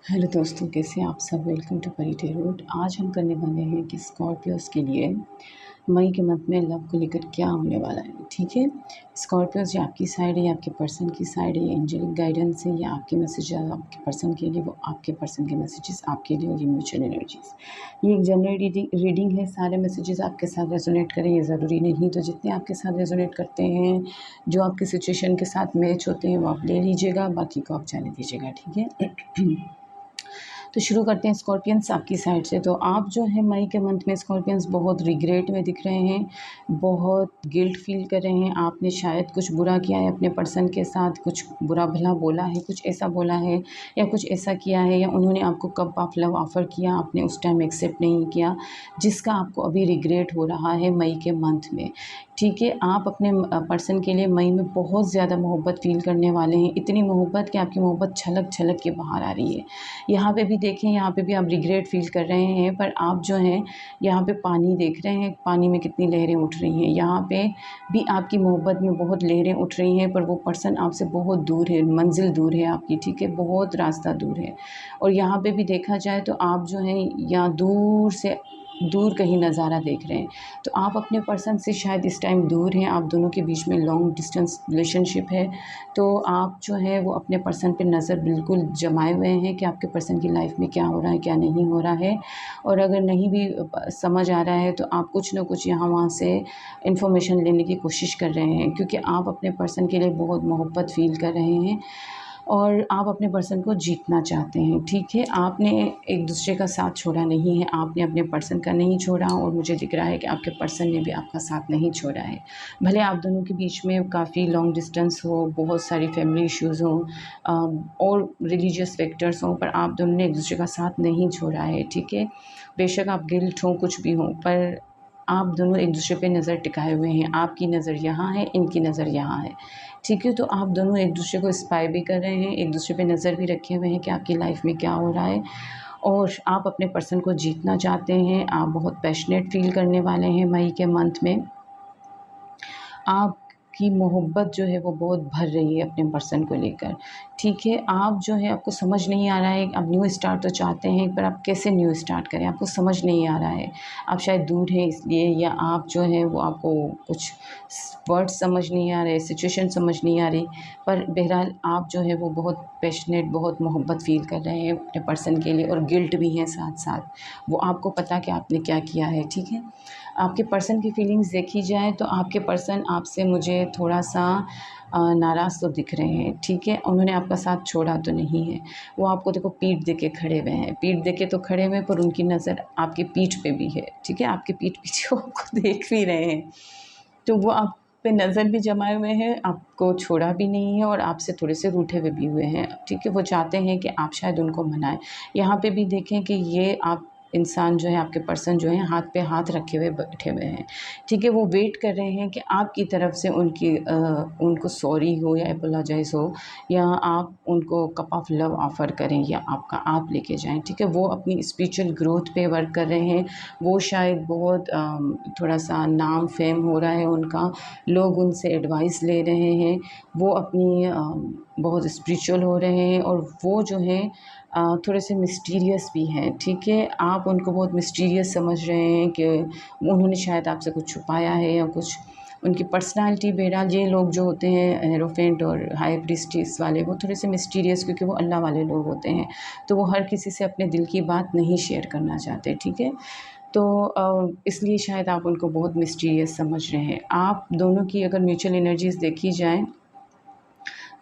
Hello दोस्तों, कैसे हैं आप सब। वेलकम टू परी टैरोट। आज हम करने वाले हैं कि स्कॉर्पियोस के लिए मई के मंथ में लव को लेकर क्या होने वाला है। ठीक है, स्कॉर्पियोस या आपकी साइड है या आपके पर्सन की साइड है, या एंजेलिक गाइडेंस है, या आपके मैसेज आपके पर्सन के लिए, वो आपके पर्सन के मैसेजेस आपके लिए, ये म्यूचुअल एनर्जीज। ये एक जनरल रीडिंग है। सारे मैसेजेस आपके साथ रेजोनेट करें ये ज़रूरी नहीं, तो जितने आपके साथ रेजोनेट करते हैं, जो आपके सिचुएशन के साथ मैच होते हैं, वो आप ले लीजिएगा, बाकी को आप जाने दीजिएगा। ठीक है। तो शुरू करते हैं स्कॉर्पियंस आपकी साइड से। तो आप जो है मई के मंथ में स्कॉर्पियंस बहुत रिग्रेट में दिख रहे हैं, बहुत गिल्ट फील कर रहे हैं। आपने शायद कुछ बुरा किया है अपने पर्सन के साथ, कुछ बुरा भला बोला है, कुछ ऐसा बोला है या कुछ ऐसा किया है, या उन्होंने आपको कप ऑफ लव ऑफ़र किया, आपने उस टाइम एक्सेप्ट नहीं किया, जिसका आपको अभी रिग्रेट हो रहा है मई के मंथ में। ठीक है, आप अपने पर्सन के लिए मई में बहुत ज़्यादा मोहब्बत फ़ील करने वाले हैं। इतनी मोहब्बत कि आपकी मोहब्बत छलक छलक के बाहर आ रही है। यहाँ पे भी देखें, यहाँ पे भी आप रिग्रेट फ़ील कर रहे हैं, पर आप जो हैं यहाँ पे पानी देख रहे हैं, पानी में कितनी लहरें उठ रही हैं। यहाँ पे भी आपकी मोहब्बत में बहुत लहरें उठ रही हैं, पर वो पर्सन आपसे बहुत दूर है, मंजिल दूर है आपकी। ठीक है, बहुत रास्ता दूर है। और यहाँ पे भी देखा जाए तो आप जो हैं यहाँ दूर से दूर कहीं नज़ारा देख रहे हैं। तो आप अपने पर्सन से शायद इस टाइम दूर हैं, आप दोनों के बीच में लॉन्ग डिस्टेंस रिलेशनशिप है। तो आप जो है वो अपने पर्सन पे नज़र बिल्कुल जमाए हुए हैं कि आपके पर्सन की लाइफ में क्या हो रहा है, क्या नहीं हो रहा है। और अगर नहीं भी समझ आ रहा है तो आप कुछ ना कुछ यहाँ वहाँ से इन्फॉर्मेशन लेने की कोशिश कर रहे हैं, क्योंकि आप अपने पर्सन के लिए बहुत मोहब्बत फ़ील कर रहे हैं और आप अपने पर्सन को जीतना चाहते हैं। ठीक है, आपने एक दूसरे का साथ छोड़ा नहीं है, आपने अपने पर्सन का नहीं छोड़ा, और मुझे दिख रहा है कि आपके पर्सन ने भी आपका साथ नहीं छोड़ा है। भले आप दोनों के बीच में काफ़ी लॉन्ग डिस्टेंस हो, बहुत सारी फैमिली इश्यूज़ हों और रिलीजियस फैक्टर्स हों, पर आप दोनों ने एक दूसरे का साथ नहीं छोड़ा है। ठीक है, बेशक आप गिल्ट हों, कुछ भी हों, पर आप दोनों एक दूसरे पे नज़र टिकाए हुए हैं। आपकी नज़र यहाँ है, इनकी नज़र यहाँ है। ठीक है, तो आप दोनों एक दूसरे को स्पाई भी कर रहे हैं, एक दूसरे पे नज़र भी रखे हुए हैं कि आपकी लाइफ में क्या हो रहा है, और आप अपने पर्सन को जीतना चाहते हैं। आप बहुत पैशनेट फ़ील करने वाले हैं मई के मंथ में। आपकी मोहब्बत जो है वो बहुत भर रही है अपने पर्सन को लेकर। ठीक है, आप जो है आपको समझ नहीं आ रहा है, आप न्यू स्टार्ट तो चाहते हैं, पर आप कैसे न्यू स्टार्ट करें, आपको समझ नहीं आ रहा है। आप शायद दूर हैं इसलिए, या आप जो है वो आपको कुछ वर्ड्स समझ नहीं आ रहे, सिचुएशन समझ नहीं आ रही, पर बहरहाल आप जो है वो बहुत पैशनेट, बहुत मोहब्बत फ़ील कर रहे हैं अपने पर्सन के लिए, और गिल्ट भी है साथ साथ। वो आपको पता कि आपने क्या किया है। ठीक है, आपके पर्सन की फीलिंग्स देखी जाए तो आपके पर्सन आपसे मुझे थोड़ा-सा नाराज़ तो दिख रहे हैं। ठीक है, उन्होंने आपका साथ छोड़ा तो नहीं है। वो आपको देखो पीठ देके खड़े हुए हैं, पीठ देके तो खड़े हुए हैं, पर उनकी नज़र आपकी पीठ पे भी है। ठीक है, आपके पीठ पीछे वो आपको देख भी रहे हैं। तो वो आप पे नज़र भी जमाए हुए हैं, आपको छोड़ा भी नहीं है, और आपसे थोड़े से रूठे हुए भी हुए हैं। ठीक है, वो चाहते हैं कि आप शायद उनको मनाएँ। यहाँ पे भी देखें कि ये आप इंसान जो है, आपके पर्सन जो है, हाथ पे हाथ रखे हुए बैठे हुए हैं। ठीक है, वो वेट कर रहे हैं कि आपकी तरफ से उनको सॉरी हो या एपोलोजाइज़ हो, या आप उनको कप ऑफ लव ऑफ़र करें, या आपका आप लेके जाएँ। ठीक है, वो अपनी स्पिरिचुअल ग्रोथ पे वर्क कर रहे हैं। वो शायद बहुत थोड़ा-सा नाम फ़ेम हो रहा है उनका, लोग उनसे एडवाइस ले रहे हैं। वो अपनी बहुत स्पिरिचुअल हो रहे हैं, और वो जो हैं थोड़े से मिस्टीरियस भी हैं। ठीक है, आप उनको बहुत मिस्टीरियस समझ रहे हैं कि उन्होंने शायद आपसे कुछ छुपाया है, या कुछ उनकी पर्सनैलिटी। बहरहाल ये लोग जो होते हैं हेरोफेंट और हाई प्रीस्टिस वाले, वो थोड़े से मिस्टीरियस, क्योंकि वो अल्लाह वाले लोग होते हैं, तो वो हर किसी से अपने दिल की बात नहीं शेयर करना चाहते। ठीक है, तो इसलिए शायद आप उनको बहुत मिस्टीरियस समझ रहे हैं। आप दोनों की अगर म्यूचुअल एनर्जीज़ देखी जाएँ,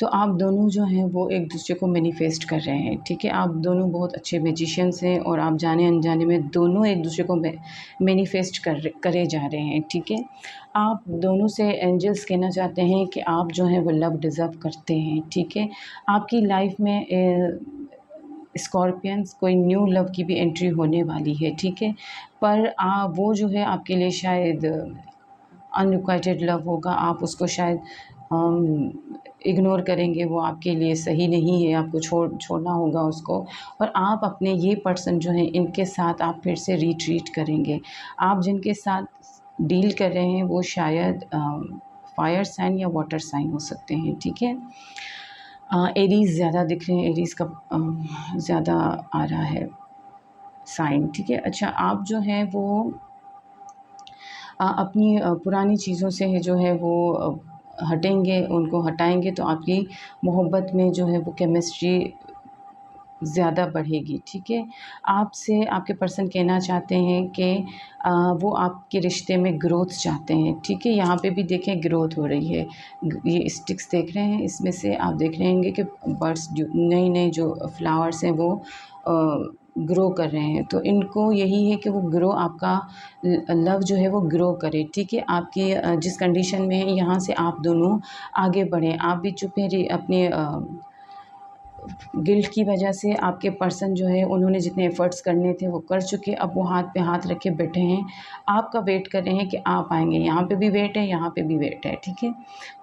तो आप दोनों जो हैं वो एक दूसरे को मैनिफेस्ट कर रहे हैं। ठीक है, आप दोनों बहुत अच्छे मैजिशियंस हैं, और आप जाने-अनजाने में दोनों एक दूसरे को मैनिफेस्ट करे जा रहे हैं। ठीक है, आप दोनों से एंजल्स कहना चाहते हैं कि आप जो हैं वो लव डिज़र्व करते हैं। ठीक है, आपकी लाइफ में स्कॉर्पियंस कोई न्यू लव की भी एंट्री होने वाली है। ठीक है, पर वो जो है आपके लिए शायद अनरिक्वाइटेड लव होगा, आप उसको शायद इग्नोर करेंगे, वो आपके लिए सही नहीं है, आपको छोड़ना होगा उसको। और आप अपने ये पर्सन जो हैं इनके साथ आप फिर से रिट्रीट करेंगे। आप जिनके साथ डील कर रहे हैं वो शायद फायर साइन या वाटर साइन हो सकते हैं। ठीक है, एरीज़ ज़्यादा दिख रहे हैं, एरीज़ का ज़्यादा आ रहा है साइन, ठीक है। अच्छा, आप जो है वो अपनी पुरानी चीज़ों से जो है वो हटेंगे, उनको हटाएँगे तो आपकी मोहब्बत में जो है वो केमिस्ट्री ज़्यादा बढ़ेगी, ठीक है। आपसे आपके पर्सन कहना चाहते हैं कि वो आपके रिश्ते में ग्रोथ चाहते हैं, ठीक है। यहाँ पे भी देखें ग्रोथ हो रही है। ये स्टिक्स देख रहे हैं, इसमें से आप देख रहे होंगे कि बड्स जो नए-नए जो फ्लावर्स हैं वो ग्रो कर रहे हैं। तो इनको यही है कि वो ग्रो आपका लव जो है वो ग्रो करे, ठीक है। आपकी जिस कंडीशन में है यहाँ से आप दोनों आगे बढ़ें। आप भी चुप हैं अपने गिल्ट की वजह से आपके पर्सन जो है उन्होंने जितने एफ़र्ट्स करने थे वो कर चुके, अब वो हाथ पे हाथ रखे बैठे हैं, आपका वेट कर रहे हैं कि आप आएँगे। यहाँ पे भी वेट है, यहाँ पे भी वेट है, ठीक है।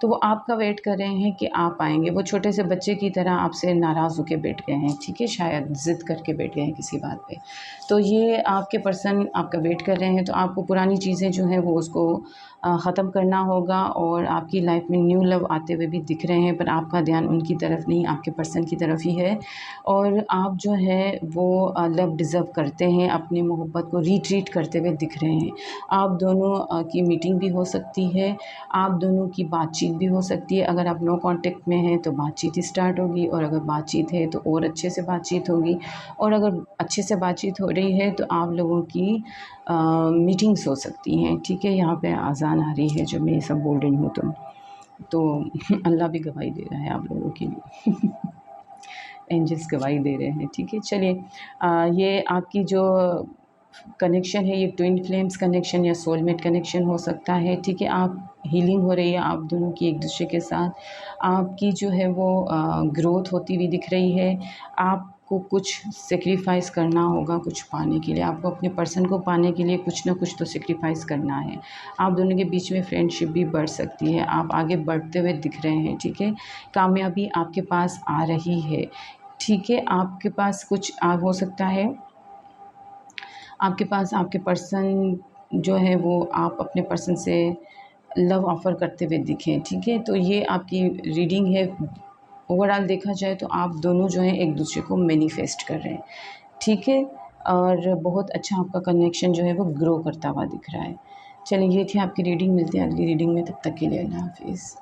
तो वो आपका वेट कर रहे हैं कि आप आएँगे। वो छोटे से बच्चे की तरह आपसे नाराज़ होके बैठ गए हैं, ठीक है, शायद ज़िद करके बैठ गए हैं किसी बात पे। तो ये आपके पर्सन आपका वेट कर रहे हैं, तो आपको पुरानी चीज़ें जो हैं वो उसको ख़त्म करना होगा और आपकी लाइफ़ में न्यू लव आते हुए भी दिख रहे हैं, पर आपका ध्यान उनकी तरफ नहीं, आपके पर्सन की तरफ ही है। और आप जो है वो लव डिज़र्व करते हैं, अपनी मोहब्बत को रिट्रीट करते हुए दिख रहे हैं। आप दोनों की मीटिंग भी हो सकती है, आप दोनों की बातचीत भी हो सकती है। अगर आप नो कॉन्टैक्ट में हैं तो बातचीत ही स्टार्ट होगी, और अगर बातचीत है तो और अच्छे से बातचीत होगी, और अगर अच्छे से बातचीत हो रही है तो आप लोगों की मीटिंग्स हो सकती हैं, ठीक है। यहाँ पे अज़ान आ रही है जब मैं ये सब बोल रही हूँ तो अल्लाह भी गवाही दे रहा है आप लोगों के लिए। एंजल्स गवाही दे रहे हैं, ठीक है। चलिए, ये आपकी जो कनेक्शन है ये ट्विन फ्लेम्स कनेक्शन या सोलमेट कनेक्शन हो सकता है, ठीक है। आप हीलिंग हो रही है आप दोनों की एक दूसरे के साथ, आपकी जो है वो ग्रोथ होती हुई दिख रही है। आपको कुछ सेक्रीफाइस करना होगा कुछ पाने के लिए, आपको अपने पर्सन को पाने के लिए कुछ ना कुछ तो सेक्रीफाइस करना है। आप दोनों के बीच में फ्रेंडशिप भी बढ़ सकती है, आप आगे बढ़ते हुए दिख रहे हैं, ठीक है। कामयाबी आपके पास आ रही है, ठीक है। आपके पास कुछ हो सकता है, आपके पास आपके पर्सन जो है वो आप अपने पर्सन से लव ऑफ़र करते हुए दिखें, ठीक है। तो ये आपकी रीडिंग है। ओवरऑल देखा जाए तो आप दोनों जो हैं एक दूसरे को मैनिफेस्ट कर रहे हैं, ठीक है। और बहुत अच्छा आपका कनेक्शन जो है वो ग्रो करता हुआ दिख रहा है। चलिए, ये थी आपकी रीडिंग, मिलते हैं अगली रीडिंग में, तब तक के लिए अल्लाह हाफ़िज़।